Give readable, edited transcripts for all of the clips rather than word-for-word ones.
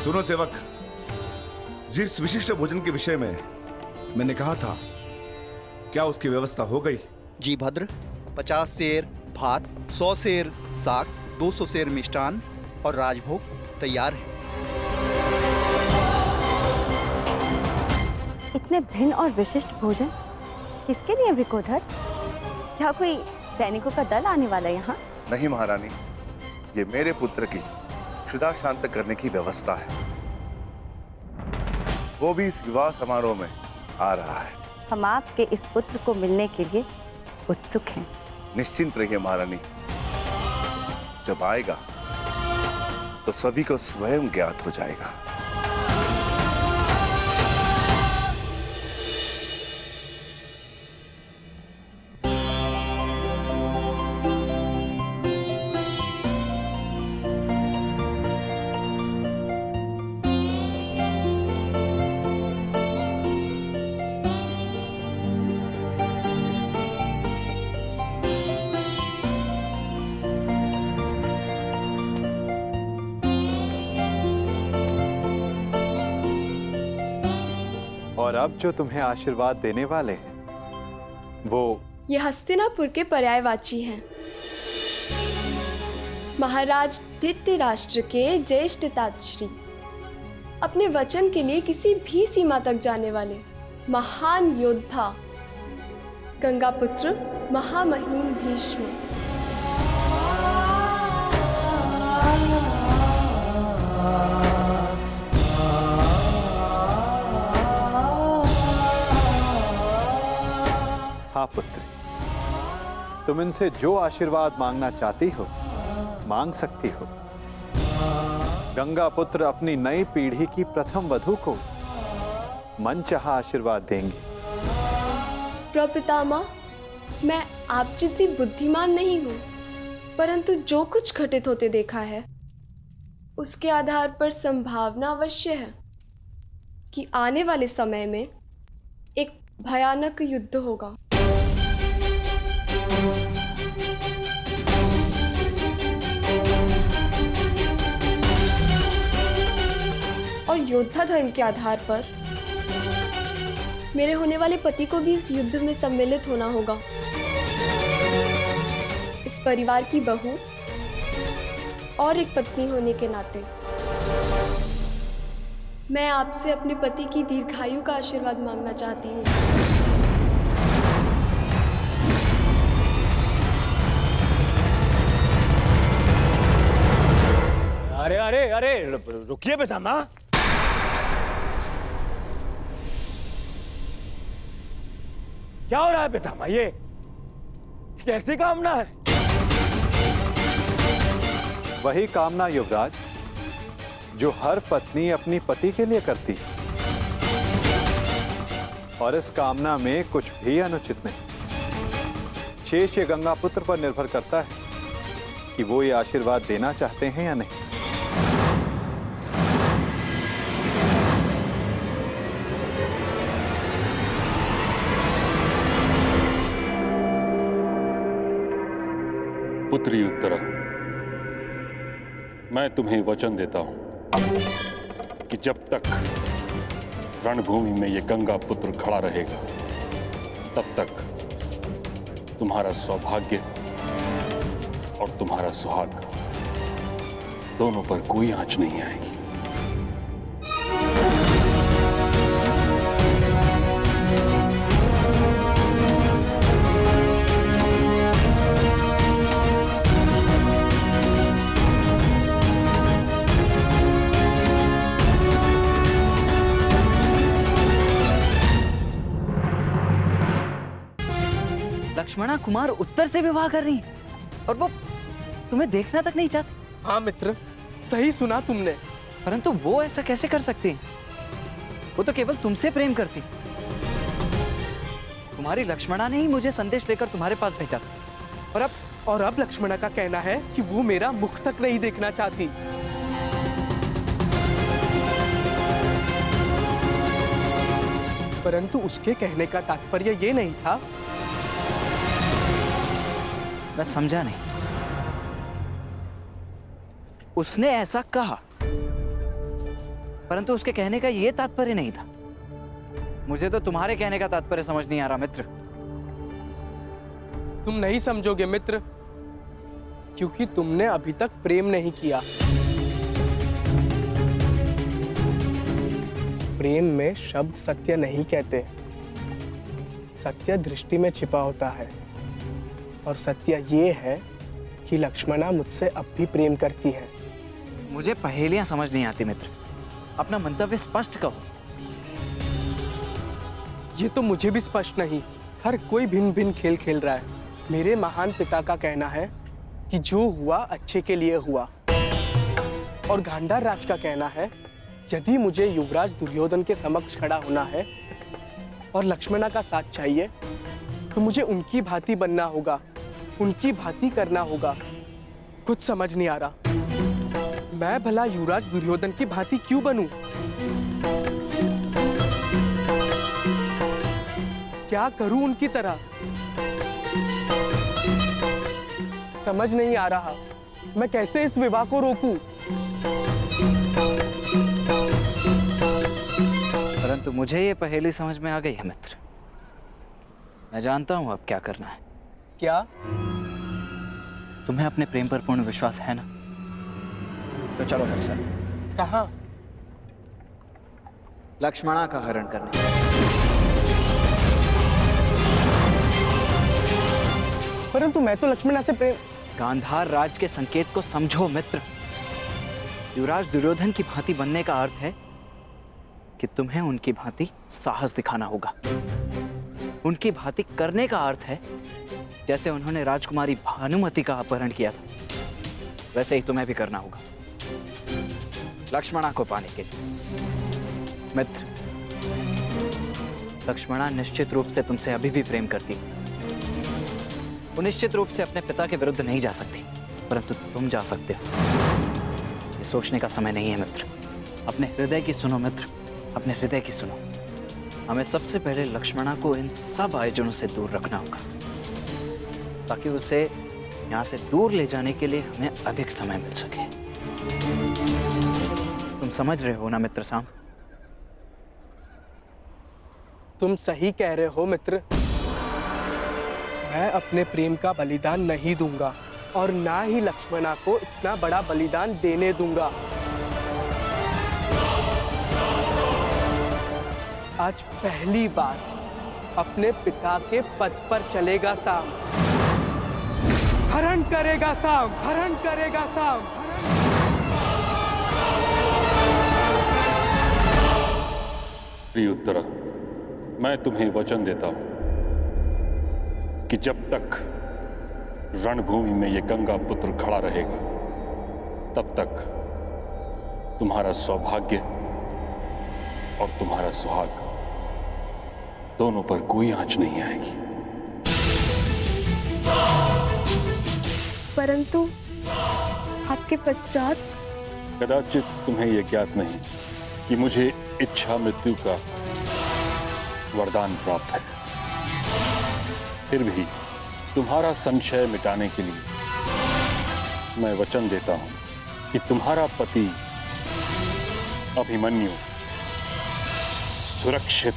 सुनो सेवक, जिस विशिष्ट भोजन के विषय में मैंने कहा था, क्या उसकी व्यवस्था हो गई? जी भद्र, 50 सेर भात, 100 सेर साग, 200 सेर मिष्टान और राजभोग तैयार है। इतने भिन्न और विशिष्ट भोजन किसके लिए विकोधर? क्या कोई सैनिकों का दल आने वाला है यहाँ? नहीं महारानी, ये मेरे पुत्र की क्षुधा शांत करने की व्यवस्था है। वो भी इस विवाह समारोह में आ रहा है। हम आपके इस पुत्र को मिलने के लिए उत्सुक हैं। निश्चिंत रहिए महारानी, जब आएगा तो सभी को स्वयं ज्ञात हो जाएगा। और अब जो तुम्हें आशीर्वाद देने वाले हैं वो ये हस्तिनापुर के पर्यायवाची हैं। महाराज धृतराष्ट्र के ज्येष्ठताश्री, अपने वचन के लिए किसी भी सीमा तक जाने वाले महान योद्धा, गंगापुत्र महामहिम भीष्म। हाँ पुत्र, तुम इनसे जो आशीर्वाद मांगना चाहती हो मांग सकती हो। गंगा पुत्र अपनी नई पीढ़ी की प्रथम वधू को मनचाहा आशीर्वाद देंगे। प्रपितामह, मैं आप जितनी बुद्धिमान नहीं हूँ, परंतु जो कुछ घटित होते देखा है उसके आधार पर संभावना अवश्य है कि आने वाले समय में एक भयानक युद्ध होगा। और योद्धा धर्म के आधार पर मेरे होने वाले पति को भी इस युद्ध में सम्मिलित होना होगा। इस परिवार की बहू और एक पत्नी होने के नाते मैं आपसे अपने पति की दीर्घायु का आशीर्वाद मांगना चाहती हूँ। अरे अरे अरे रुकिए पितामह। क्या हो रहा है पितामह? ये कैसी कामना है? वही कामना युवराज जो हर पत्नी अपनी पति के लिए करती है, और इस कामना में कुछ भी अनुचित नहीं। शेष ये गंगा पुत्र पर निर्भर करता है कि वो ये आशीर्वाद देना चाहते हैं या नहीं। पुत्री उत्तरा, मैं तुम्हें वचन देता हूं कि जब तक रणभूमि में ये गंगा पुत्र खड़ा रहेगा तब तक तुम्हारा सौभाग्य और तुम्हारा सुहाग दोनों पर कोई आंच नहीं आएगी। लक्ष्मणा कुमार उत्तर से विवाह कर रही है और वो तुम्हें देखना तक नहीं चाहती। हाँ मित्र, सही सुना तुमने। परंतु वो ऐसा कैसे कर सकती हैं? वो तो केवल तुमसे प्रेम करती। तुम्हारी लक्ष्मणा ने ही मुझे संदेश लेकर तुम्हारे पास भेजा था। और अब लक्ष्मणा का कहना है कि वो मेरा मुख तक नहीं देखना चाहती। परंतु उसके कहने का तात्पर्य ये नहीं था। मैं समझा नहीं। उसने ऐसा कहा परंतु उसके कहने का ये तात्पर्य नहीं था। मुझे तो तुम्हारे कहने का तात्पर्य समझ नहीं आ रहा मित्र। तुम नहीं समझोगे मित्र, क्योंकि तुमने अभी तक प्रेम नहीं किया। प्रेम में शब्द सत्य नहीं कहते, सत्य दृष्टि में छिपा होता है। और सत्य ये है कि लक्ष्मणा मुझसे अब भी प्रेम करती है। मुझे पहेलियां समझ नहीं आती मित्र, अपना मंतव्य स्पष्ट कहो। ये तो मुझे भी स्पष्ट नहीं, हर कोई भिन्न भिन्न खेल खेल रहा है। मेरे महान पिता का कहना है कि जो हुआ अच्छे के लिए हुआ, और गांधार राज का कहना है यदि मुझे युवराज दुर्योधन के समक्ष खड़ा होना है और लक्ष्मणा का साथ चाहिए तो मुझे उनकी भांति बनना होगा, उनकी भांति करना होगा। कुछ समझ नहीं आ रहा, मैं भला युवराज दुर्योधन की भांति क्यों बनूं? क्या करूं उनकी तरह? समझ नहीं आ रहा, मैं कैसे इस विवाह को रोकूं? परंतु मुझे ये पहेली समझ में आ गई है मित्र। मैं जानता हूं अब क्या करना है। क्या? तुम्हें अपने प्रेम पर पूर्ण विश्वास है ना? तो चलो मेरे साथ। कहाँ? लक्ष्मणा का हरण करने। परंतु मैं तो लक्ष्मणा से प्रेम। गांधार राज के संकेत को समझो मित्र। युवराज दुर्योधन की भांति बनने का अर्थ है कि तुम्हें उनकी भांति साहस दिखाना होगा। उनकी भांति करने का अर्थ है जैसे उन्होंने राजकुमारी भानुमति का अपहरण किया था, वैसे ही तुम्हें भी करना होगा लक्ष्मणा को पाने के लिए। मित्र, लक्ष्मणा निश्चित रूप से तुमसे अभी भी प्रेम करती है। वो निश्चित रूप से अपने पिता के विरुद्ध नहीं जा सकती, परंतु तुम जा सकते हो। ये सोचने का समय नहीं है मित्र। अपने हृदय की सुनो मित्र, अपने हृदय की सुनो। हमें सबसे पहले लक्ष्मणा को इन सब आयोजनों से दूर रखना होगा, ताकि उसे यहाँ से दूर ले जाने के लिए हमें अधिक समय मिल सके। तुम समझ रहे हो ना मित्र साम? तुम सही कह रहे हो मित्र। मैं अपने प्रेम का बलिदान नहीं दूंगा और ना ही लक्ष्मणा को इतना बड़ा बलिदान देने दूंगा। आज पहली बार अपने पिता के पथ पर चलेगा साम। हरण करेगा साम, हरण करेगा साम। प्रिय उत्तरा, मैं तुम्हें वचन देता हूं कि जब तक रणभूमि में यह गंगा पुत्र खड़ा रहेगा, तब तक तुम्हारा सौभाग्य और तुम्हारा सुहाग दोनों पर कोई आंच नहीं आएगी। परंतु आपके पश्चात कदाचित तुम्हें यह ज्ञात नहीं कि मुझे इच्छा मृत्यु का वरदान प्राप्त है। फिर भी तुम्हारा संशय मिटाने के लिए मैं वचन देता हूं कि तुम्हारा पति अभिमन्यु सुरक्षित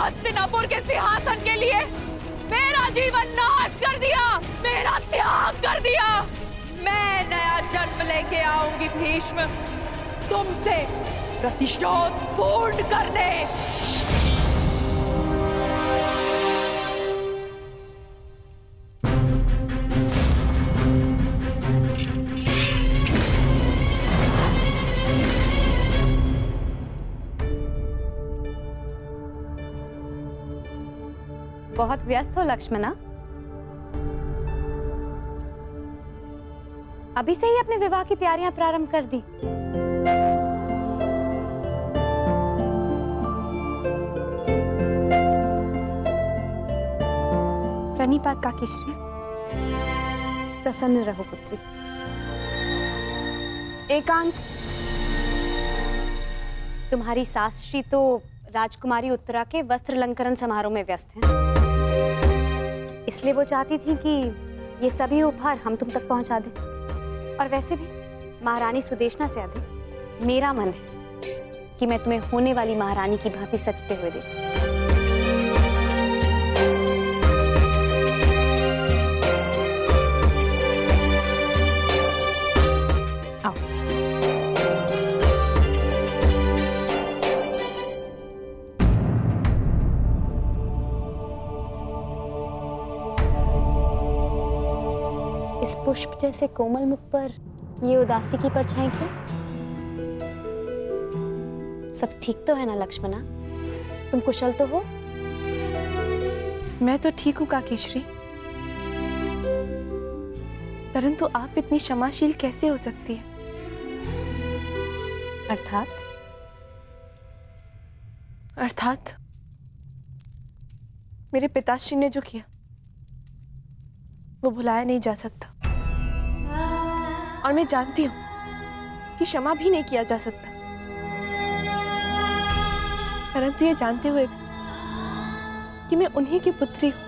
हस्तिनापुर के सिंहासन के लिए मेरा जीवन नाश कर दिया, मेरा त्याग कर दिया। मैं नया जन्म लेके आऊंगी भीष्म, तुमसे प्रतिशोध पूर्ण करने। बहुत व्यस्त हो लक्ष्मणा? अभी से ही अपने विवाह की तैयारियां प्रारंभ कर दी। प्रणिपात काकीश्री, प्रसन्न रहो पुत्री। एकांत, तुम्हारी सास श्री तो राजकुमारी उत्तरा के वस्त्र अलंकरण समारोह में व्यस्त हैं। इसलिए वो चाहती थी कि ये सभी उपहार हम तुम तक पहुंचा दें। और वैसे भी महारानी सुदेशना से अधिक मेरा मन है कि मैं तुम्हें होने वाली महारानी की भांति सजते हुए देखूं। आओ। इस पुष्प जैसे कोमल मुख पर ये उदासी की परछाई क्यों? सब ठीक तो है ना लक्ष्मणा? तुम कुशल तो हो? मैं तो ठीक हूँ काकीश्री, परंतु आप इतनी क्षमाशील कैसे हो सकती है? अर्थात मेरे पिताश्री ने जो किया वो भुलाया नहीं जा सकता, और मैं जानती हूं कि क्षमा भी नहीं किया जा सकता। परंतु ये जानते हुए कि मैं उन्हीं की पुत्री हूं,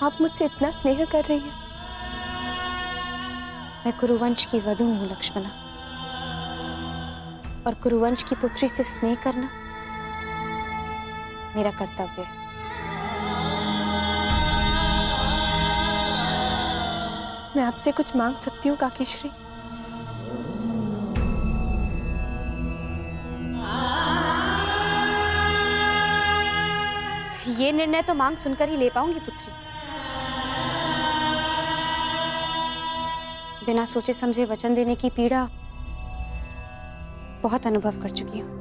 आप मुझसे इतना स्नेह कर रही हैं। मैं कुरुवंश की वधू हूं लक्ष्मणा, और कुरुवंश की पुत्री से स्नेह करना मेरा कर्तव्य है। मैं आपसे कुछ मांग सकती हूँ काकीश्री? ये निर्णय तो मांग सुनकर ही ले पाऊंगी पुत्री। बिना सोचे समझे वचन देने की पीड़ा बहुत अनुभव कर चुकी हूँ।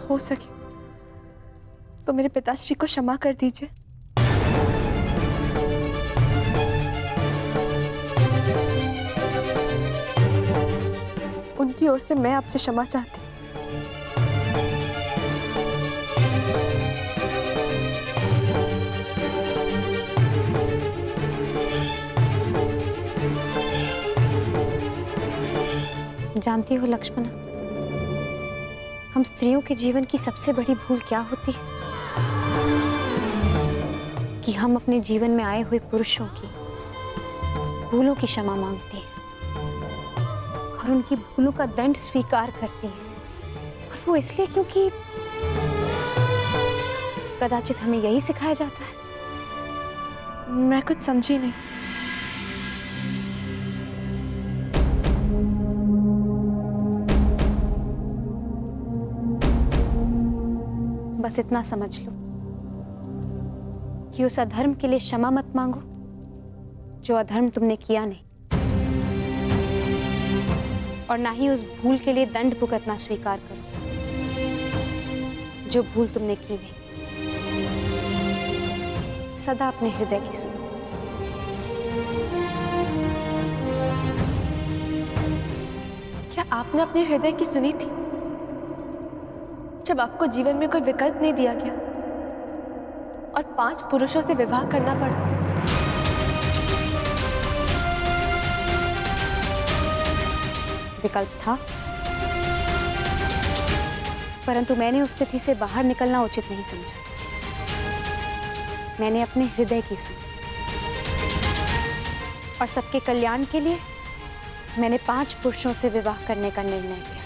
हो सके तो मेरे पिताश्री को क्षमा कर दीजिए। उनकी ओर से मैं आपसे क्षमा चाहती हूँ। जानती हो लक्ष्मणा, हम स्त्रियों के जीवन की सबसे बड़ी भूल क्या होती है? कि हम अपने जीवन में आए हुए पुरुषों की भूलों की क्षमा मांगती हैं और उनकी भूलों का दंड स्वीकार करती हैं। और वो इसलिए क्योंकि कदाचित हमें यही सिखाया जाता है। मैं कुछ समझी नहीं। बस इतना समझ लो कि उस अधर्म के लिए क्षमा मत मांगो जो अधर्म तुमने किया नहीं, और ना ही उस भूल के लिए दंड भुगतना स्वीकार करो जो भूल तुमने की नहीं। सदा अपने हृदय की सुनो। क्या आपने अपने हृदय की सुनी थी जब आपको जीवन में कोई विकल्प नहीं दिया गया और 5 पुरुषों से विवाह करना पड़ा? विकल्प था, परंतु मैंने उस स्थिति से बाहर निकलना उचित नहीं समझा। मैंने अपने हृदय की सुनी और सबके कल्याण के लिए मैंने 5 पुरुषों से विवाह करने का निर्णय लिया।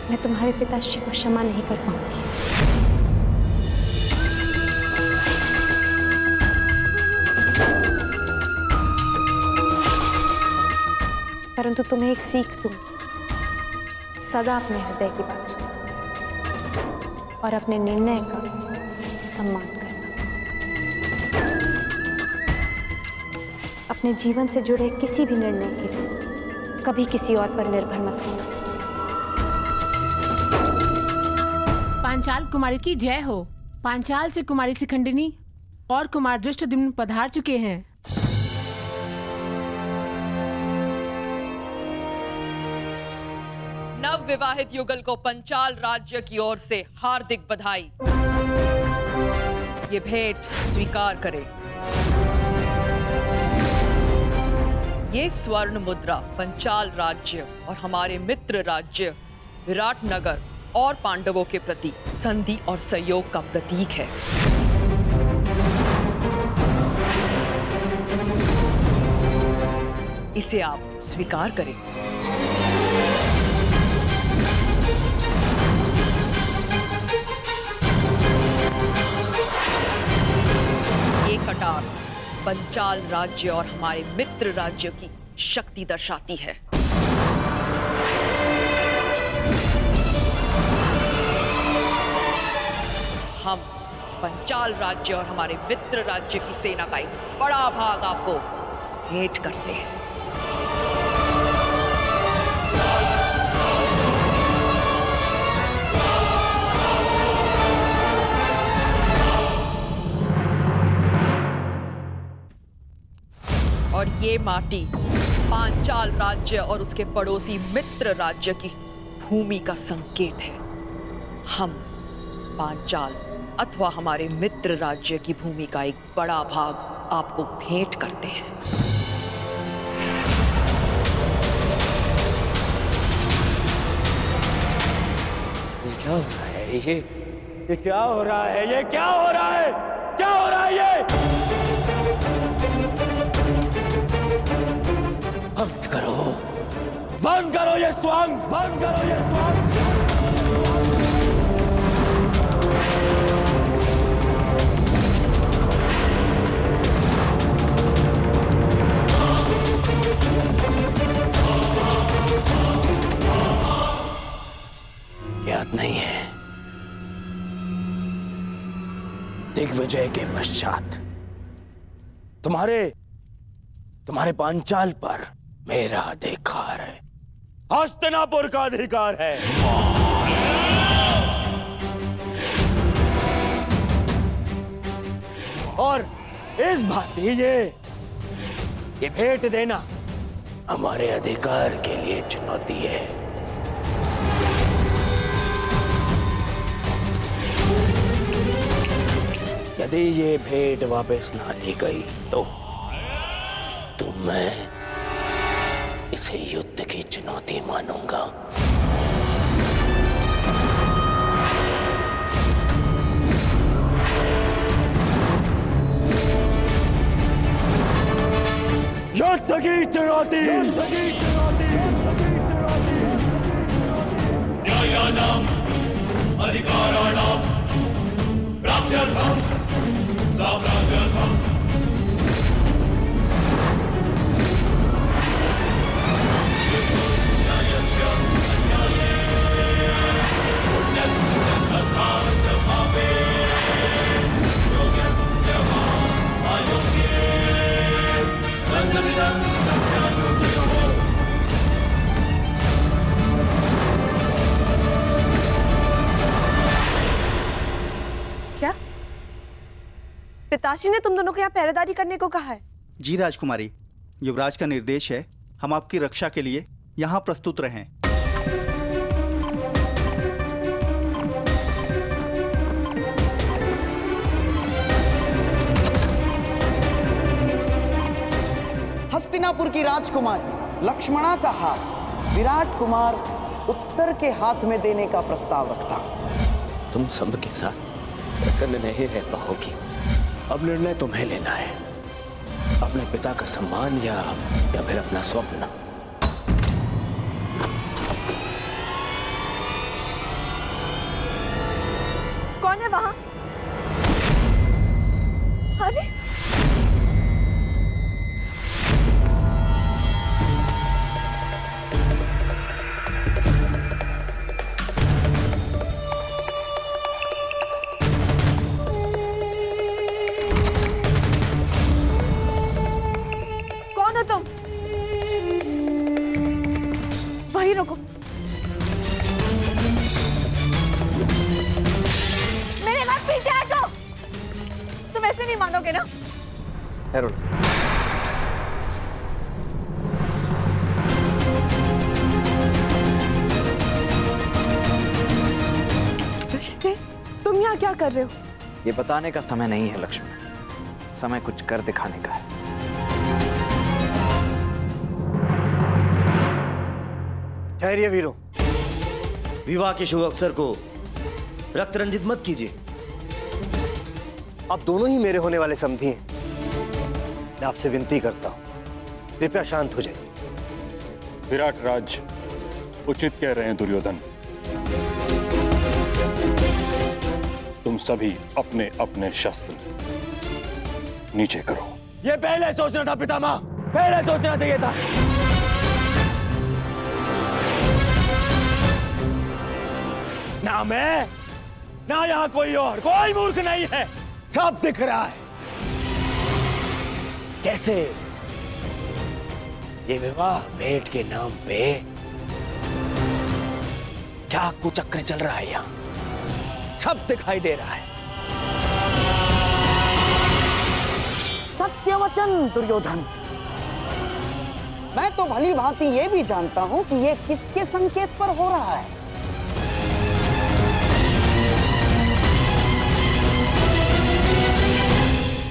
मैं तुम्हारे पिताश्री को क्षमा नहीं कर पाऊंगी। परंतु तुम्हें एक सीख दूं, सदा अपने हृदय की बात सुनो और अपने निर्णय का सम्मान करना। अब अपने जीवन से जुड़े किसी भी निर्णय के लिए कभी किसी और पर निर्भर मत होना। पांचाल कुमारी की जय हो। पांचाल से कुमारी शिखंडिनी और कुमार दृष्टद्युम्न पधार चुके हैं। नव विवाहित युगल को पंचाल राज्य की ओर से हार्दिक बधाई। ये भेंट स्वीकार करें। ये स्वर्ण मुद्रा पंचाल राज्य और हमारे मित्र राज्य विराटनगर और पांडवों के प्रति संधि और सहयोग का प्रतीक है। इसे आप स्वीकार करें। ये कटार पंचाल राज्य और हमारे मित्र राज्य की शक्ति दर्शाती है। हम पंचाल राज्य और हमारे मित्र राज्य की सेना का एक बड़ा भाग आपको भेंट करते हैं। और ये माटी पांचाल राज्य और उसके पड़ोसी मित्र राज्य की भूमि का संकेत है। हम पांचाल अथवा हमारे मित्र राज्य की भूमि का एक बड़ा भाग आपको भेंट करते हैं। ये क्या हो रहा है? ये क्या हो रहा है? ये क्या हो रहा है? क्या हो रहा है ये? बंद करो, बंद करो ये स्वांग, बंद करो ये स्वांग। याद नहीं है, दिग्विजय के पश्चात तुम्हारे पांचाल पर मेरा अधिकार है। हस्तिनापुर का अधिकार है। और इस भांति ये भेंट देना हमारे अधिकार के लिए चुनौती है। यदि ये भेंट वापस ना ली गई तो मैं इसे युद्ध की चुनौती मानूंगा। युद्ध की चुनौती, न्यायानाम अधिकाराणाम प्राप्त्यर्थम साम्राज्यर्थम क्या पिताश्री ने तुम दोनों को यहाँ पहरेदारी करने को कहा है? जी राजकुमारी, युवराज का निर्देश है, हम आपकी रक्षा के लिए यहाँ प्रस्तुत रहें। हस्तिनापुर की राजकुमारी लक्ष्मणा का हाथ विराट कुमार उत्तर के हाथ में देने का प्रस्ताव रखता। तुम सब के साथ प्रसन्न नहीं रह पाओगी। अब निर्णय तुम्हें लेना है, अपने पिता का सम्मान या फिर अपना स्वप्न। कौन है वहां? अरे ऐसे नहीं मानोगे ना? ऋषि, तुम यहाँ क्या कर रहे हो? ये बताने का समय नहीं है लक्ष्मण, समय कुछ कर दिखाने का है। ठहरिए वीरों, विवाह के शुभ अवसर को रक्त रंजित मत कीजिए। आप दोनों ही मेरे होने वाले समधी हैं। मैं आपसे विनती करता हूं, कृपया शांत हो जाइए। विराट राज उचित कह रहे हैं दुर्योधन। तुम सभी अपने अपने शस्त्र नीचे करो। ये पहले सोचना था पितामह, पहले सोचना चाहिए था। ना मैं, ना यहां कोई मूर्ख नहीं है, सब दिख रहा है। कैसे ये विवाह भेंट के नाम पे क्या कुचक्र चल रहा है यहां, सब दिखाई दे रहा है। सत्यवचन दुर्योधन, मैं तो भली भांति ये भी जानता हूं कि ये किसके संकेत पर हो रहा है।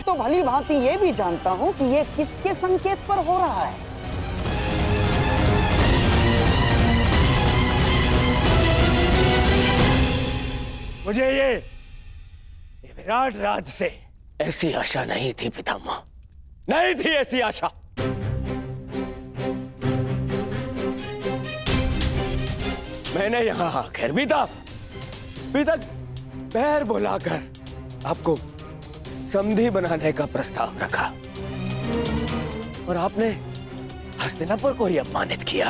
तो भली भांति ये भी जानता हूं कि ये किसके संकेत पर हो रहा है। मुझे ये विराट राज से ऐसी आशा नहीं थी पितामह, नहीं थी ऐसी आशा। मैंने यहां आखिर भी तक पैर बुलाकर आपको समधी बनाने का प्रस्ताव रखा और आपने हस्तिनापुर को ही अपमानित किया।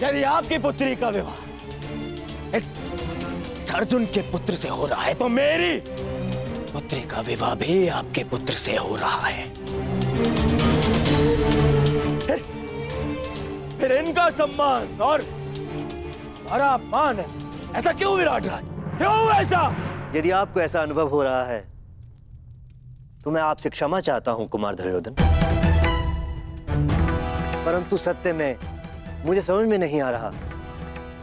यदि आपकी पुत्री का विवाह इस अर्जुन के पुत्र से हो रहा है तो मेरी पुत्री का विवाह भी आपके पुत्र से हो रहा है। फिर इनका सम्मान और हमारा अपमान है, ऐसा क्यों विराट राज, क्यों ऐसा? यदि आपको ऐसा अनुभव हो रहा है तो मैं आपसे क्षमा चाहता हूं कुमार दुर्योधन, परंतु सत्य में मुझे समझ में नहीं आ रहा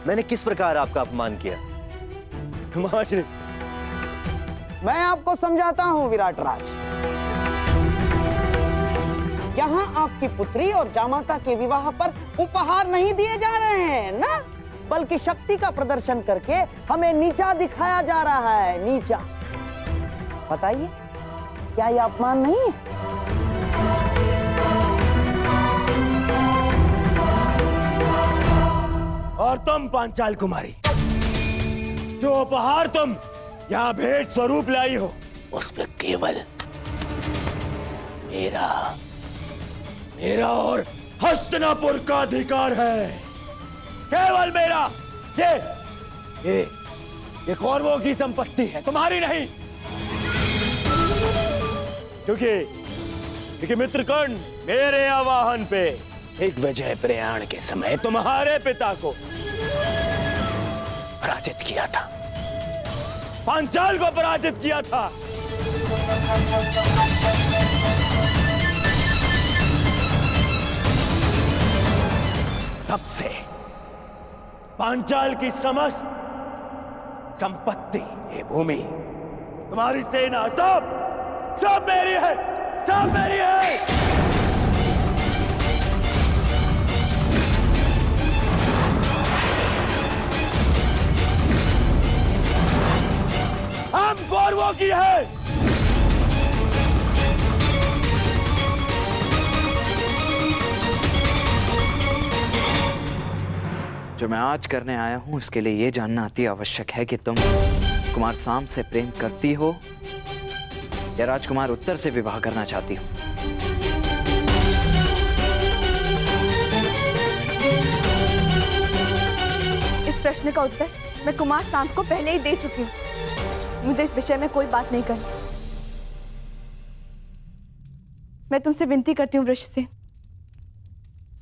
मैंने किस प्रकार आपका अपमान किया। मैं आपको समझाता हूं विराट राज। यहाँ आपकी पुत्री और जामाता के विवाह पर उपहार नहीं दिए जा रहे हैं ना, बल्कि शक्ति का प्रदर्शन करके हमें नीचा दिखाया जा रहा है, नीचा। बताइए, क्या यह अपमान नहीं है? और तुम पांचाल कुमारी, जो उपहार तुम यहाँ भेंट स्वरूप लाई हो, उसमें केवल मेरा और हस्तिनापुर का अधिकार है, केवल मेरा। ये कौरवों की संपत्ति है, तुम्हारी नहीं। क्योंकि मित्रकर्ण मेरे आवाहन पे एक विजय प्रयाण के समय तुम्हारे पिता को पराजित किया था, पांचाल को पराजित किया था। तब से पांचाल की समस्त संपत्ति, ये भूमि, तुम्हारी सेना, सब मेरी है, सब मेरी है। हम कौरवों की है। जो मैं आज करने आया हूं उसके लिए यह जानना अति आवश्यक है कि तुम कुमार साम से प्रेम करती हो या राजकुमार उत्तर से विवाह करना चाहती हो। इस प्रश्न का उत्तर मैं कुमार सांप को पहले ही दे चुकी हूँ। मुझे इस विषय में कोई बात नहीं करनी। मैं तुमसे विनती करती हूँ वृष से,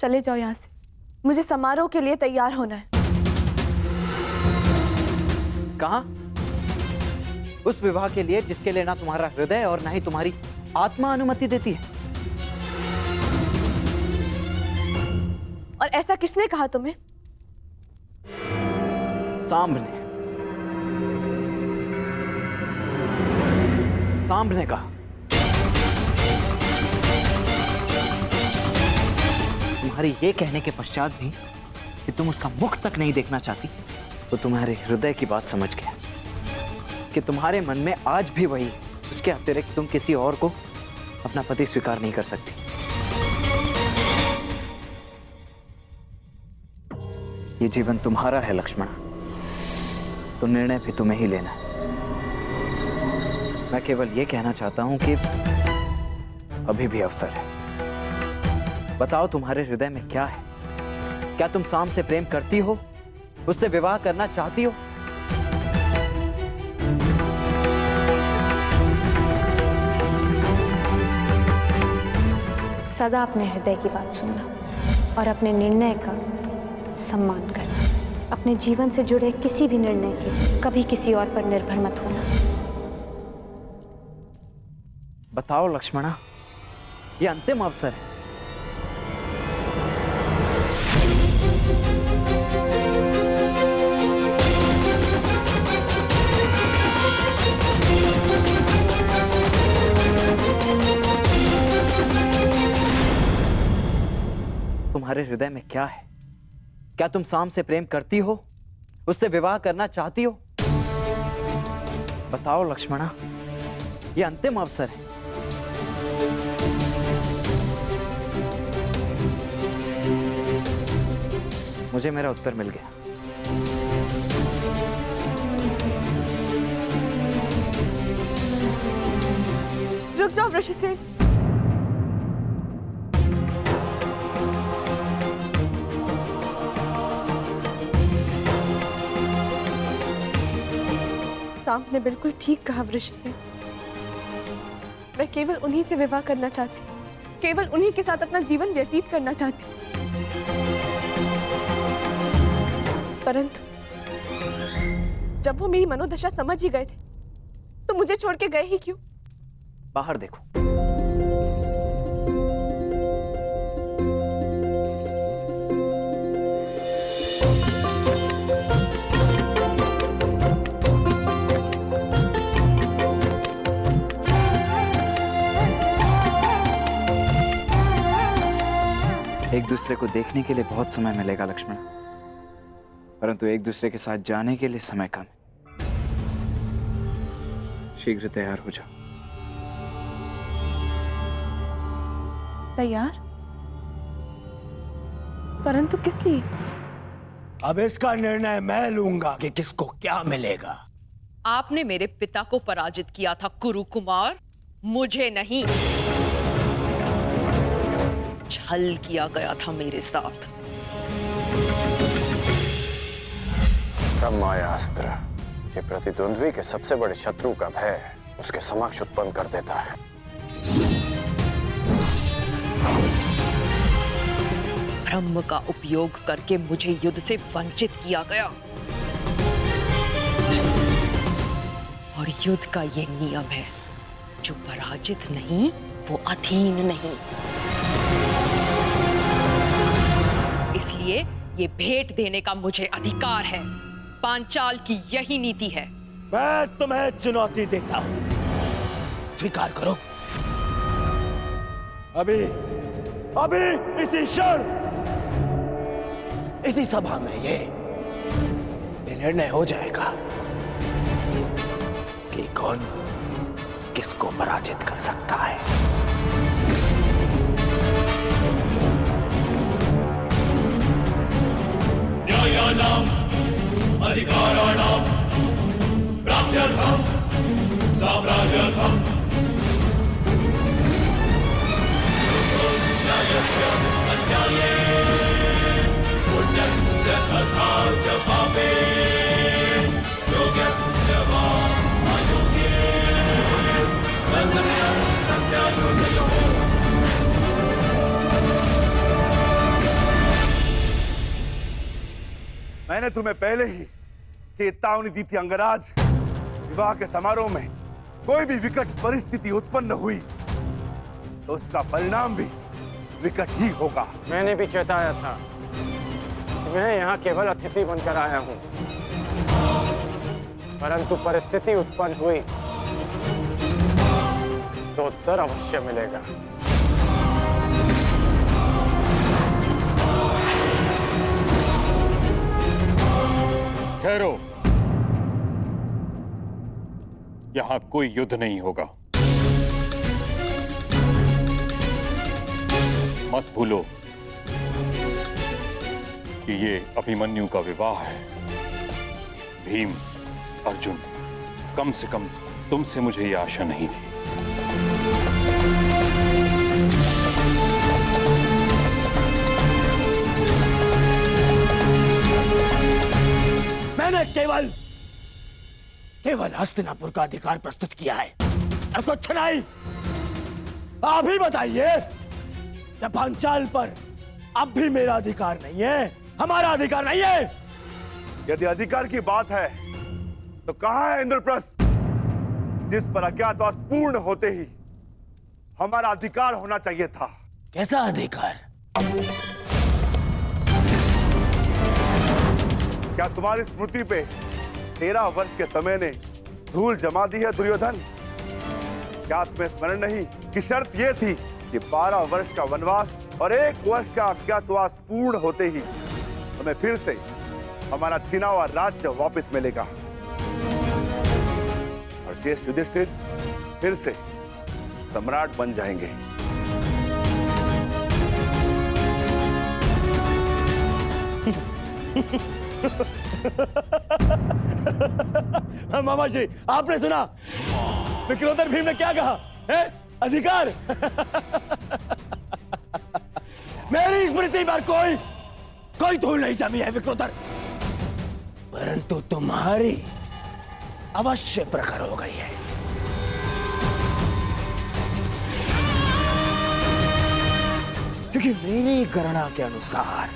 चले जाओ यहाँ से। मुझे समारोह के लिए तैयार होना है। कहाँ? उस विवाह के लिए जिसके लिए ना तुम्हारा हृदय और ना ही तुम्हारी आत्मा अनुमति देती है। और ऐसा किसने कहा तुम्हें? सांब ने। सांब ने कहा। तुम्हारी ये कहने के पश्चात भी कि तुम उसका मुख तक नहीं देखना चाहती, तो तुम्हारे हृदय की बात समझ गया कि तुम्हारे मन में आज भी वही, उसके अतिरिक्त तुम किसी और को अपना पति स्वीकार नहीं कर सकती। ये जीवन तुम्हारा है लक्ष्मण, तो निर्णय भी तुम्हें ही लेना है। मैं केवल ये कहना चाहता हूं कि अभी भी अवसर है। बताओ तुम्हारे हृदय में क्या है? क्या तुम सांब से प्रेम करती हो? उससे विवाह करना चाहती हो? सदा अपने हृदय की बात सुनना और अपने निर्णय का सम्मान करना। अपने जीवन से जुड़े किसी भी निर्णय के कभी किसी और पर निर्भर मत होना। बताओ लक्ष्मणा, ये अंतिम अवसर है। तुम्हारे हृदय में क्या है? क्या तुम सांब से प्रेम करती हो? उससे विवाह करना चाहती हो? बताओ लक्ष्मणा, ये अंतिम अवसर है। मुझे मेरा उत्तर मिल गया। रुक जाओ वृषसेन। सांप ने बिल्कुल ठीक कहा वृषसेन। मैं केवल उन्हीं से विवाह करना चाहती, केवल उन्हीं के साथ अपना जीवन व्यतीत करना चाहती। परंतु जब वो मेरी मनोदशा समझ ही गए थे, तो मुझे छोड़ के गए ही क्यों? बाहर देखो। एक दूसरे को देखने के लिए बहुत समय मिलेगा लक्ष्मण, परंतु एक दूसरे के साथ जाने के लिए समय कम। शीघ्र तैयार हो जाओ। तैयार? परंतु किस लिए? अब इसका निर्णय मैं लूंगा कि किसको क्या मिलेगा। आपने मेरे पिता को पराजित किया था कुरु कुमार, मुझे नहीं। छल किया गया था मेरे साथ। ब्रह्मास्त्र ये प्रतिद्वंद्वी के सबसे बड़े शत्रु का भय उसके समक्ष उत्पन्न कर देता है। ब्रह्म का उपयोग करके मुझे युद्ध से वंचित किया गया, और युद्ध का ये नियम है, जो पराजित नहीं वो अधीन नहीं। इसलिए ये भेंट देने का मुझे अधिकार है। पांचाल की यही नीति है। मैं तुम्हें चुनौती देता हूं, स्वीकार करो। अभी इसी क्षण इसी सभा में ये निर्णय हो जाएगा कि कौन किसको पराजित कर सकता है। न्यायानाम अधिकाराणाम प्राप्त्यर्थम साम्राज्यर्थम न्यायस्य अन्याये पुण्यस्य तथा च पापे योग्यस्य वा अयोग्ये बन्धनं सत्यायोजयोः। मैंने तुम्हें पहले ही चेतावनी दी थी अंगराज, विवाह के समारोह में कोई भी विकट परिस्थिति उत्पन्न हुई तो उसका परिणाम भी विकट ही होगा। मैंने भी चेताया था कि मैं यहाँ केवल अतिथि बनकर आया हूँ, परंतु परिस्थिति उत्पन्न हुई तो उत्तर अवश्य मिलेगा। ठहरो, यहां कोई युद्ध नहीं होगा। मत भूलो कि ये अभिमन्यु का विवाह है। भीम, अर्जुन, कम से कम तुमसे मुझे ये आशा नहीं थी। मैंने केवल हस्तिनापुर का अधिकार प्रस्तुत किया है और कुछ नहीं। आप ही बताइए, जब पांचाल पर अब भी मेरा अधिकार नहीं है, हमारा अधिकार नहीं है। यदि अधिकार की बात है तो कहां है इंद्रप्रस्थ, जिस पर अज्ञातवास पूर्ण होते ही हमारा अधिकार होना चाहिए था? कैसा अधिकार? क्या तुम्हारी स्मृति पे 13 वर्ष के समय ने धूल जमा दी है दुर्योधन? क्या तुम्हें स्मरण नहीं कि शर्त यह थी कि 12 वर्ष का वनवास और 1 वर्ष का अज्ञातवास पूर्ण होते ही हमें फिर से हमारा छीना हुआ राज्य वापस मिलेगा और ज्येष्ठ युधिष्ठिर फिर से सम्राट बन जाएंगे। मामा जी, आपने सुना विक्रोधर भीम ने क्या कहा है? अधिकार। मेरी स्मृति पर कोई धूल नहीं जमी है विक्रोधर, परंतु तुम्हारी अवश्य प्रखर हो गई है। क्योंकि मेरी गणना के अनुसार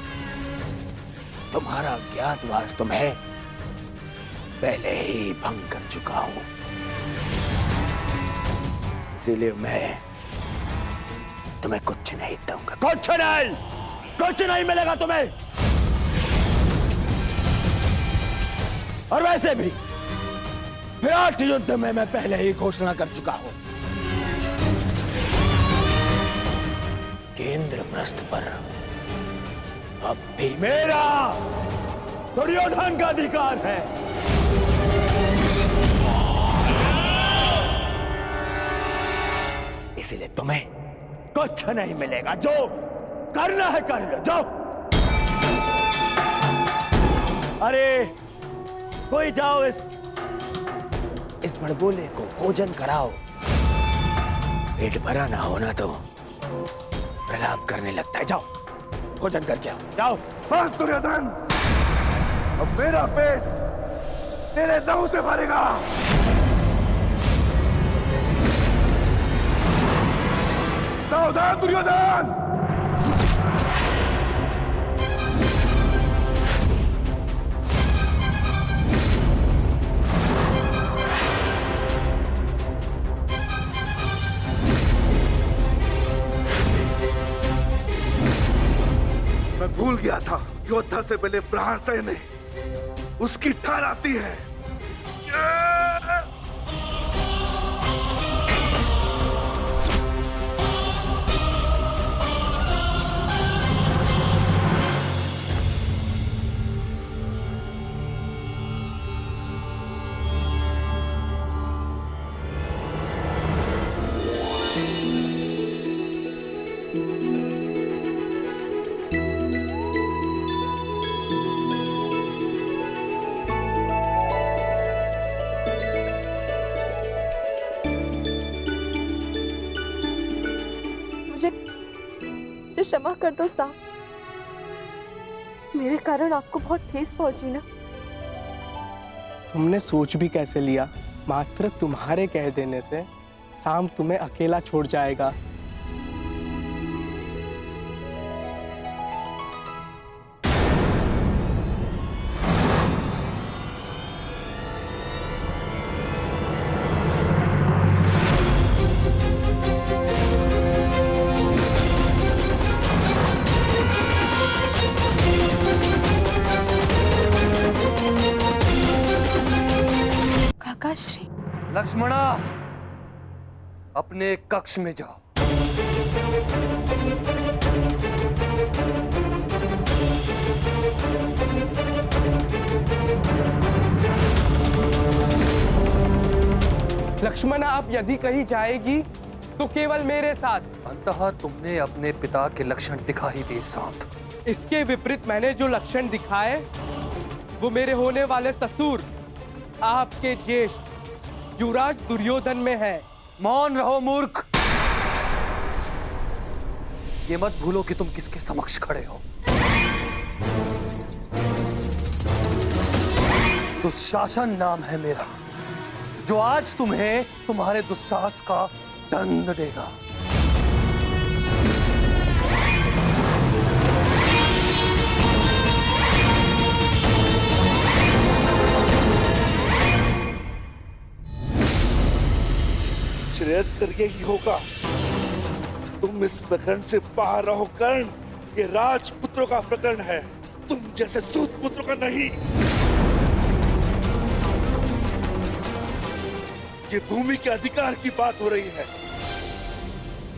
तुम्हारा ज्ञातवास तुम्हें पहले ही भंग कर चुका हूं, इसीलिए मैं तुम्हें कुछ नहीं दूंगा। कुछ नहीं मिलेगा तुम्हें। और वैसे भी विराट युद्ध में मैं पहले ही घोषणा कर चुका हूं कि इंद्रप्रस्थ पर अब भी मेरा दुर्योधन का अधिकार है। इसलिए तुम्हें कुछ नहीं मिलेगा। जो करना है कर लो, जाओ। अरे कोई जाओ, इस बड़बोले को भोजन कराओ। पेट भरा ना होना तो प्रलाप करने लगता है। जाओ भोजन करके आओ, जाओ। बस दुर्योधन, अब मेरा पेट तेरे लहू से भरेगा। सावधान दुर्योधन। मैं भूल गया था, योद्धा से पहले प्रहार सहने उसकी ठार आती है। क्षमा कर दो साहब, मेरे कारण आपको बहुत ठेस पहुंची ना। तुमने सोच भी कैसे लिया? मात्र तुम्हारे कह देने से शाम तुम्हें अकेला छोड़ जाएगा। माकाश्री। लक्ष्मणा, अपने कक्ष में जाओ। लक्ष्मणा, अब यदि कहीं जाएगी तो केवल मेरे साथ। अंततः तुमने अपने पिता के लक्षण दिखा ही दिए सांप। इसके विपरीत मैंने जो लक्षण दिखाए वो मेरे होने वाले ससुर, आपके ज्येष्ठ युवराज दुर्योधन में है। मौन रहो मूर्ख। ये मत भूलो कि तुम किसके समक्ष खड़े हो। दुशासन नाम है मेरा, जो आज तुम्हें तुम्हारे दुस्साहस का दंड देगा। श्रेयस्कर यही होगा। तुम इस प्रकरण से बाहर रहो कर्ण। ये राजपुत्रों का प्रकरण है, तुम जैसे सूत पुत्रों का नहीं। ये भूमि के अधिकार की बात हो रही है,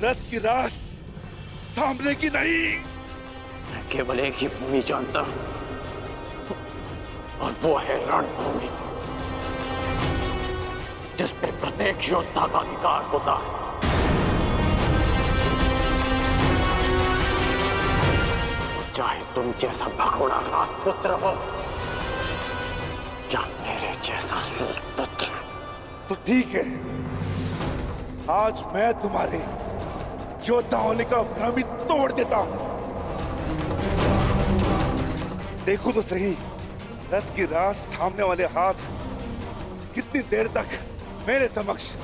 रथ की रास थामने की नहीं। मैं केवल एक ही भूमि जानता हूं, और वो है रणभूमि, जिस पे प्रत्येक योद्धा का अधिकार होता है। और चाहे तुम जैसा भगोड़ा राजपुत्र हो या मेरे जैसा सूत पुत्र। तो ठीक है, आज मैं तुम्हारे योद्धा होने का भ्रम ही तोड़ देता हूं। देखो तो सही, रथ की रास थामने वाले हाथ कितनी देर तक मेरे समक्ष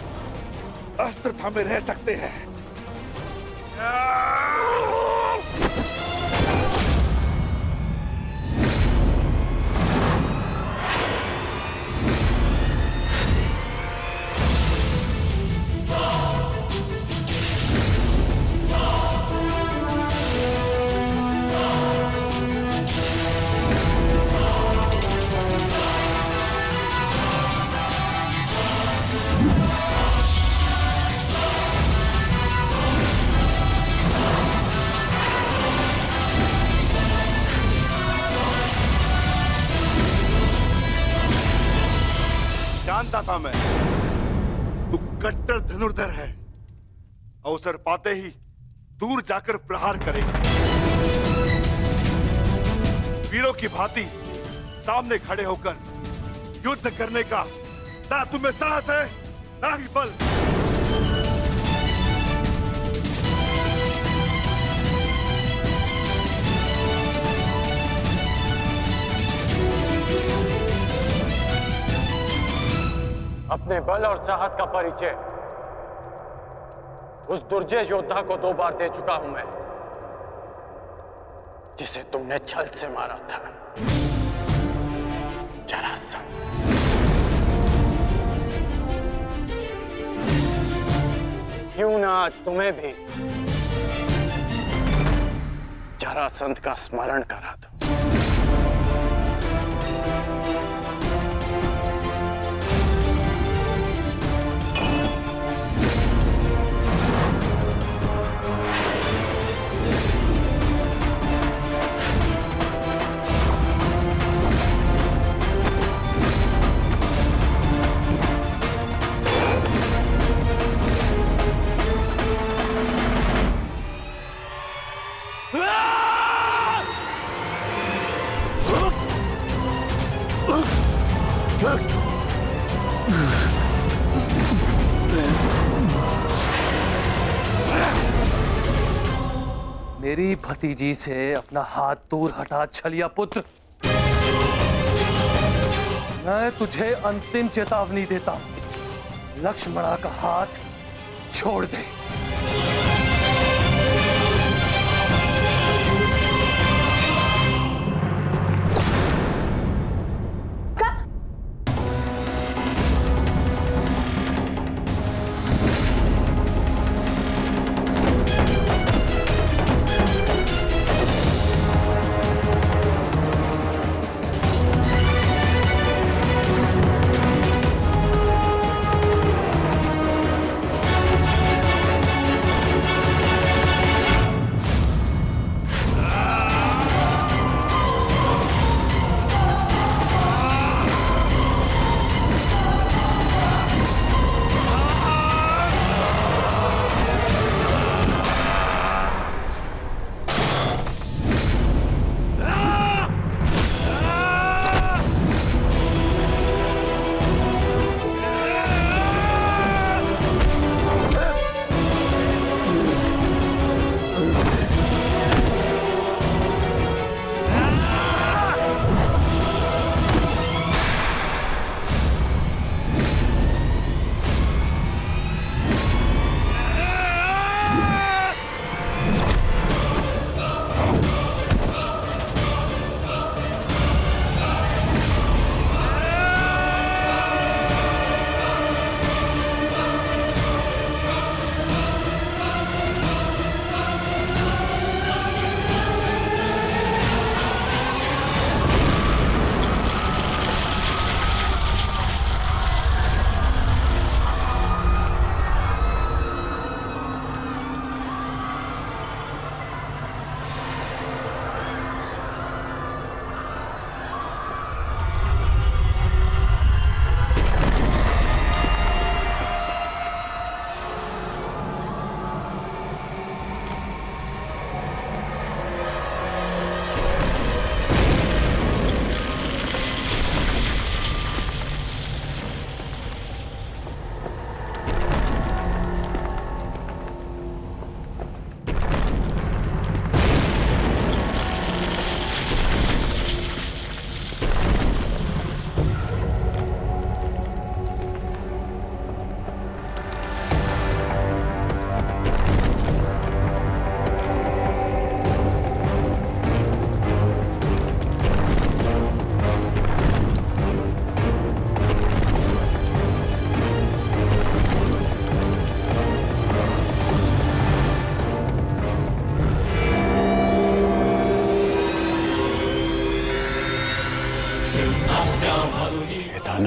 अस्त्र थामे रह सकते हैं। जानता था मैं, तू कट्टर धनुर्धर है। अवसर पाते ही दूर जाकर प्रहार करेगा। वीरों की भांति सामने खड़े होकर युद्ध करने का ना तुम्हें साहस है, ना ही बल। अपने बल और साहस का परिचय उस दुर्जय योद्धा को 2 बार दे चुका हूं मैं, जिसे तुमने छल से मारा था, जरासंध। क्यों ना आज तुम्हें भी जरासंध का स्मरण करा दो। मेरी भतीजी से अपना हाथ दूर हटा छलिया पुत्र। मैं तुझे अंतिम चेतावनी देता हूं, लक्ष्मणा का हाथ छोड़ दे।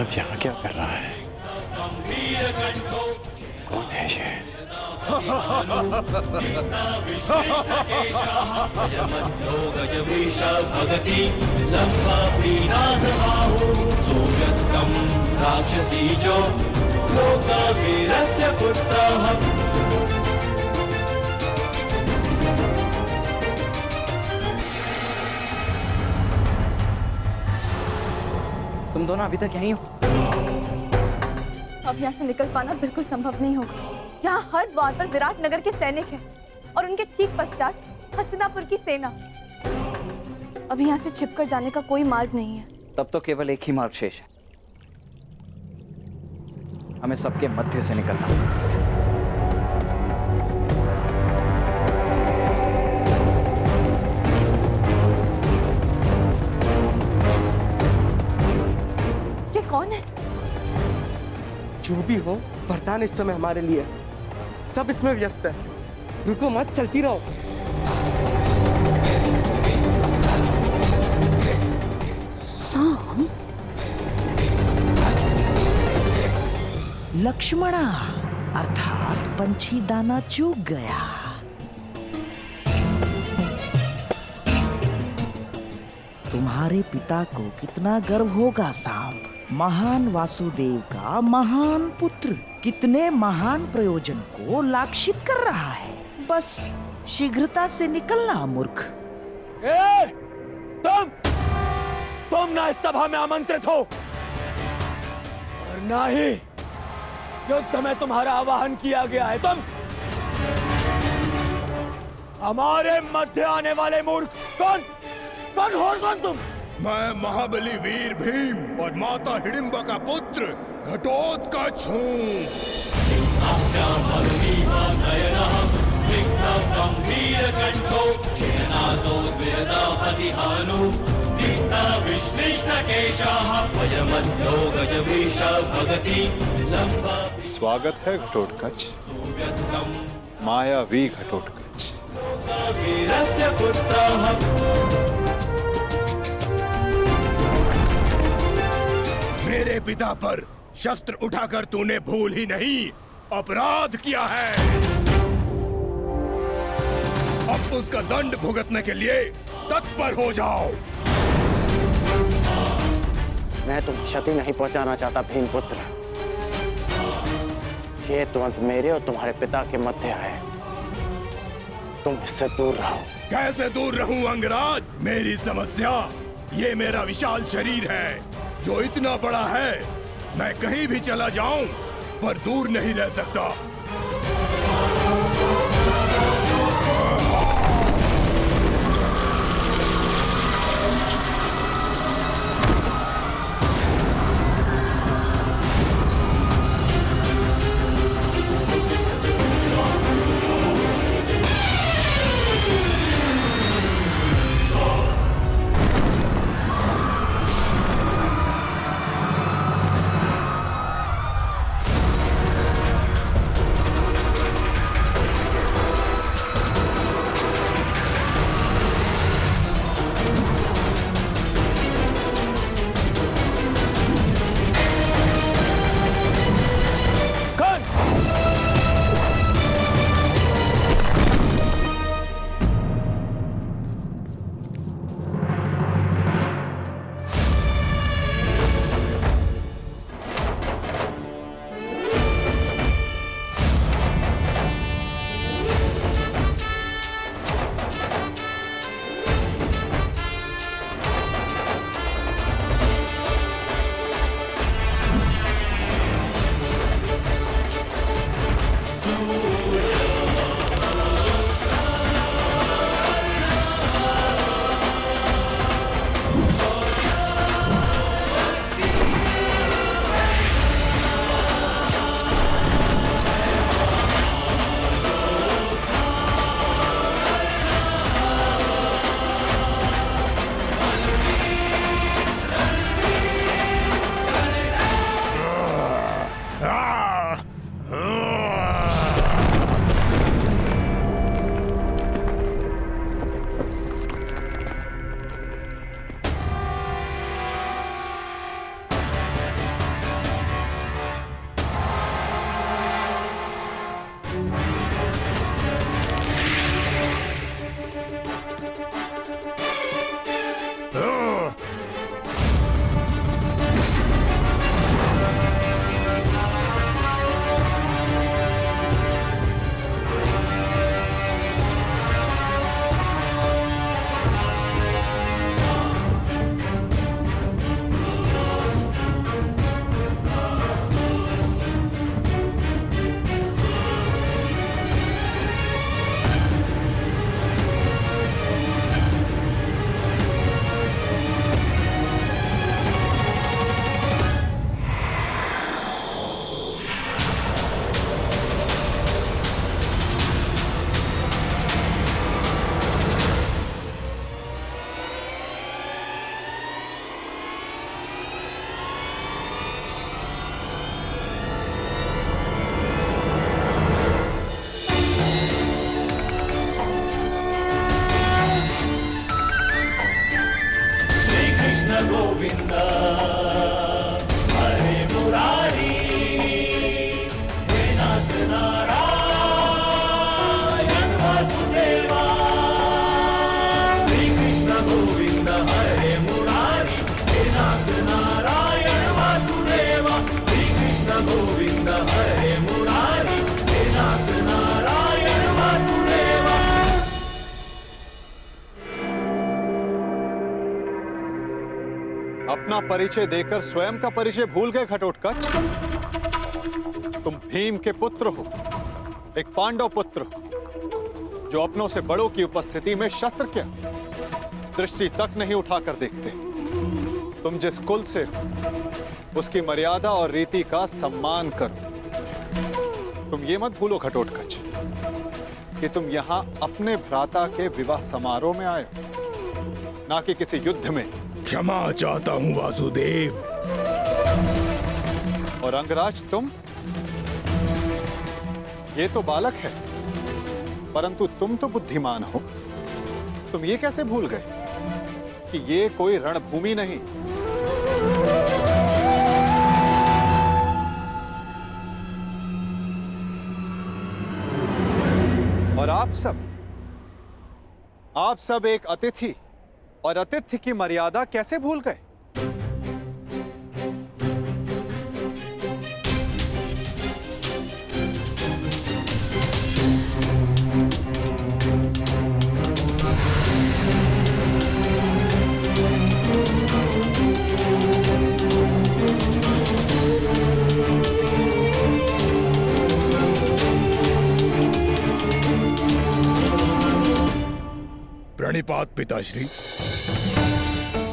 पांडव यहाँ क्या कर रहा है? कौन है ये? राक्षसी जो लोकवीरस्य पुत्रः। तुम दोनों अभी तक यहीं हो? अब यहाँ से निकल पाना बिल्कुल संभव नहीं होगा। यहाँ हर द्वार पर विराट नगर के सैनिक हैं और उनके ठीक पश्चात हस्तिनापुर की सेना। अब यहाँ से छिपकर जाने का कोई मार्ग नहीं है। तब तो केवल एक ही मार्ग शेष है, हमें सबके मध्य से निकलना। ये कौन है? जो भी हो, वरदान इस समय हमारे लिए। सब इसमें व्यस्त है। रुको मत, चलती रहो। सांप? लक्ष्मणा, अर्थात पंछी दाना चूक गया। तुम्हारे पिता को कितना गर्व होगा सांप, महान वासुदेव का महान पुत्र कितने महान प्रयोजन को लाक्षित कर रहा है। बस शीघ्रता से निकलना मूर्ख। तुम ना इस सभा में आमंत्रित हो और ना ही युद्ध में तुम्हारा आवाहन किया गया है। तुम हमारे मध्य आने वाले मूर्ख। कौन हो कौन तुम? मैं महाबली वीर भीम और माता हिडिंबा का पुत्र घटोत्कच हूँ। स्वागत है घटोत्कच, मायावी घटोत्कच। मेरे पिता पर शस्त्र उठाकर तूने भूल ही नहीं अपराध किया है। अब उसका दंड भुगतने के लिए तत्पर हो जाओ। मैं तुम्हें क्षति नहीं पहुंचाना चाहता भीमपुत्र। ये तुरंत मेरे और तुम्हारे पिता के मध्य है। तुम इससे दूर रहो। कैसे दूर रहूं अंगराज? मेरी समस्या ये मेरा विशाल शरीर है जो इतना बड़ा है, मैं कहीं भी चला जाऊं पर दूर नहीं रह सकता। गोविंद हरे मुरारी हे नाथ नारायण वासुदेवा। अपना परिचय देकर स्वयं का परिचय भूल गए घटोत्कच? तुम भीम के पुत्र हो, एक पांडव पुत्र हो, जो अपनों से बड़ों की उपस्थिति में शस्त्र क्या दृष्टि तक नहीं उठाकर देखते। तुम जिस कुल से हो उसकी मर्यादा और रीति का सम्मान करो। तुम ये मत भूलो घटोत्कच कि तुम यहां अपने भ्राता के विवाह समारोह में आए हो, ना कि किसी युद्ध में। क्षमा चाहता हूं वासुदेव। और अंगराज तुम, ये तो बालक है, परंतु तुम तो बुद्धिमान हो। तुम ये कैसे भूल गए कि ये कोई रणभूमि नहीं, और आप सब एक अतिथि और अतिथि की मर्यादा कैसे भूल गए? प्रणिपात पिताश्री।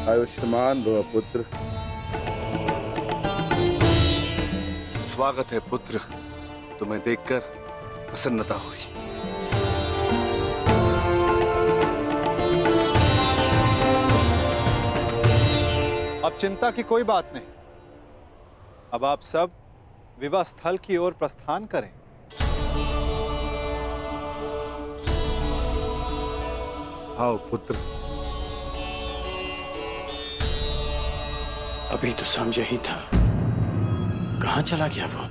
आयुष्मान भव पुत्र। स्वागत है पुत्र, तुम्हें देखकर प्रसन्नता हुई। अब चिंता की कोई बात नहीं। अब आप सब विवाह स्थल की ओर प्रस्थान करें। आओ पुत्र। अभी तो समझ ही था, कहां चला गया वो?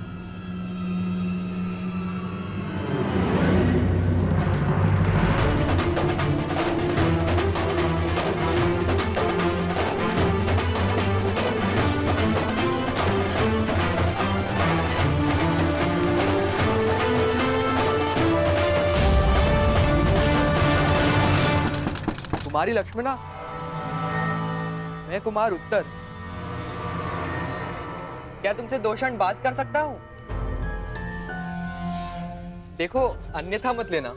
कुमारी लक्ष्मणा, मैं कुमार उत्तर। क्या तुमसे 2 क्षण बात कर सकता हूं? देखो, अन्यथा मत लेना।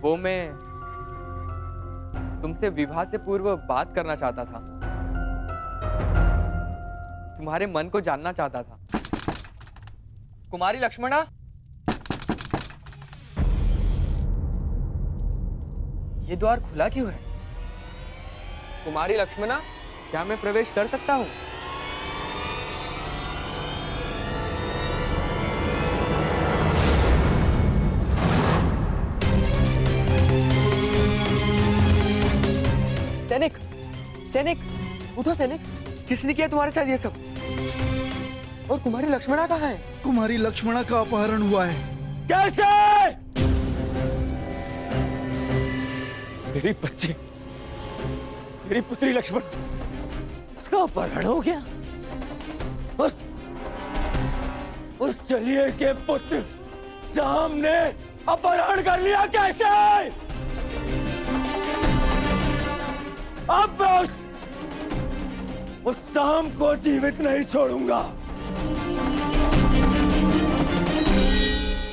वो मैं तुमसे विवाह से पूर्व बात करना चाहता था, तुम्हारे मन को जानना चाहता था। कुमारी लक्ष्मणा, ये द्वार खुला क्यों है? कुमारी लक्ष्मणा, क्या मैं प्रवेश कर सकता हूं? सैनिक, सैनिक, उठो सैनिक। किसने किया तुम्हारे साथ ये सब? और कुमारी लक्ष्मणा कहाँ है? कुमारी लक्ष्मणा का अपहरण हुआ है। कैसे? मेरी बच्ची, मेरी पुत्री लक्ष्मण, उसका अपहरण हो गया। उस चलिए के पुत्र शाम ने अपहरण कर लिया। कैसे? अब मैं उस शाम को जीवित नहीं छोड़ूंगा।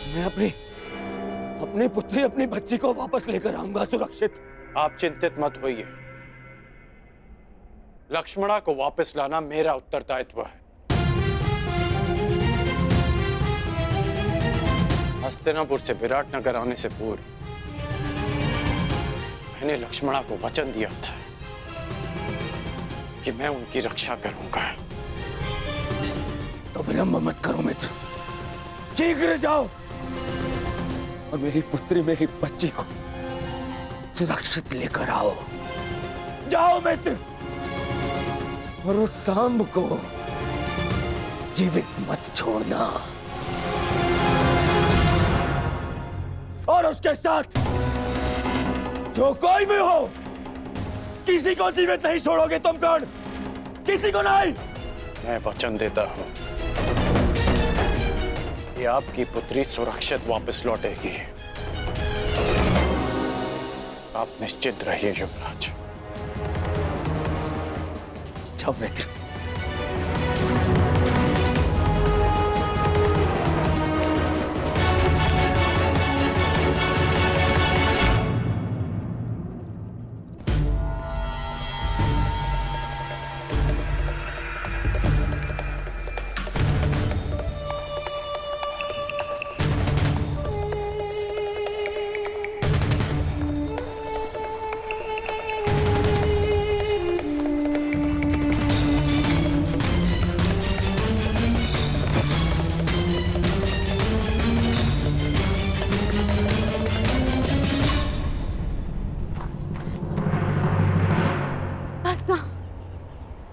मैं अपनी पुत्री, अपनी बच्ची को वापस लेकर आऊंगा सुरक्षित। आप चिंतित मत होइए, लक्ष्मणा को वापस लाना मेरा उत्तरदायित्व है। हस्तिनापुर से विराटनगर आने से पूर्व मैंने लक्ष्मणा को वचन दिया था कि मैं उनकी रक्षा करूंगा। तो विलंब मत करो मित्र, शीघ्र जाओ और मेरी पुत्री, मेरी बच्ची को सुरक्षित लेकर आओ। जाओ मित्र, और उस सांब को जीवित मत छोड़ना। और उसके साथ जो कोई भी हो, किसी को जीवित नहीं छोड़ोगे तुम। कौन? किसी को नहीं। मैं वचन देता हूं आपकी पुत्री सुरक्षित वापस लौटेगी। आप निश्चित रहिए युवराज। जाओ मित्र।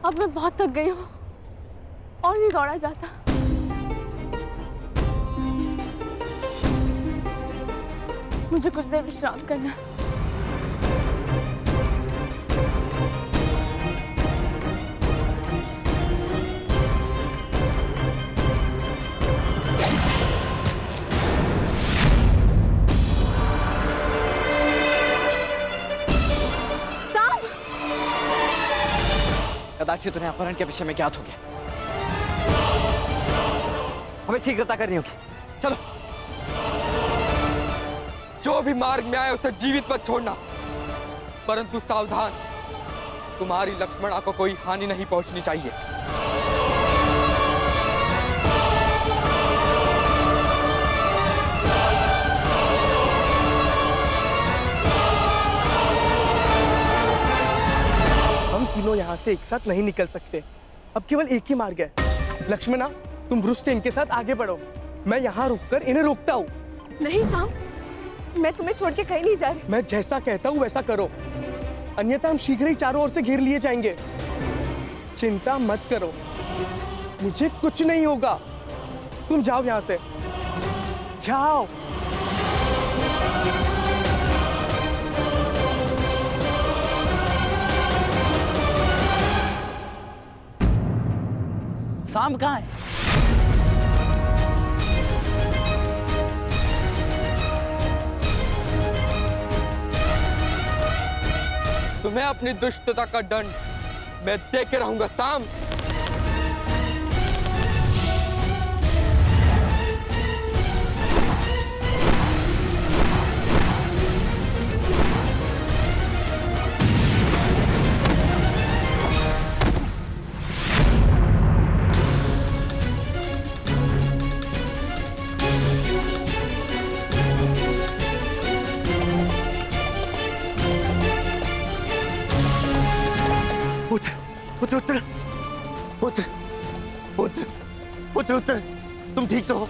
अब मैं बहुत थक गई हूँ और नहीं दौड़ा जाता। मुझे कुछ देर विश्राम करना है। कदाचित उन्हें अपहरण के विषय में ज्ञात हो गया। हमें शीघ्रता करनी होगी। चलो। जो भी मार्ग में आए उसे जीवित मत छोड़ना, परंतु सावधान, तुम्हारी लक्ष्मणा को कोई हानि नहीं पहुंचनी चाहिए। हम तीनों यहाँ से एक साथ नहीं निकल सकते। अब केवल एक ही मार्ग है। लक्ष्मणा, तुम ब्रुश से इनके साथ आगे बढ़ो, मैं यहाँ रुककर इन्हें रोकता हूँ। नहीं साम, मैं तुम्हें छोड़ के कहीं नहीं जा रही। मैं जैसा कहता हूँ वैसा करो, अन्यथा हम शीघ्र ही चारों ओर से घेर लिए जाएंगे। चिंता मत करो, मुझे कुछ नहीं होगा। तुम जाओ यहाँ से, जाओ। शाम कहाँ है? तुम्हें अपनी दुष्टता का दंड मैं दे के रहूंगा शाम। पुत्र, तुम ठीक तो हो?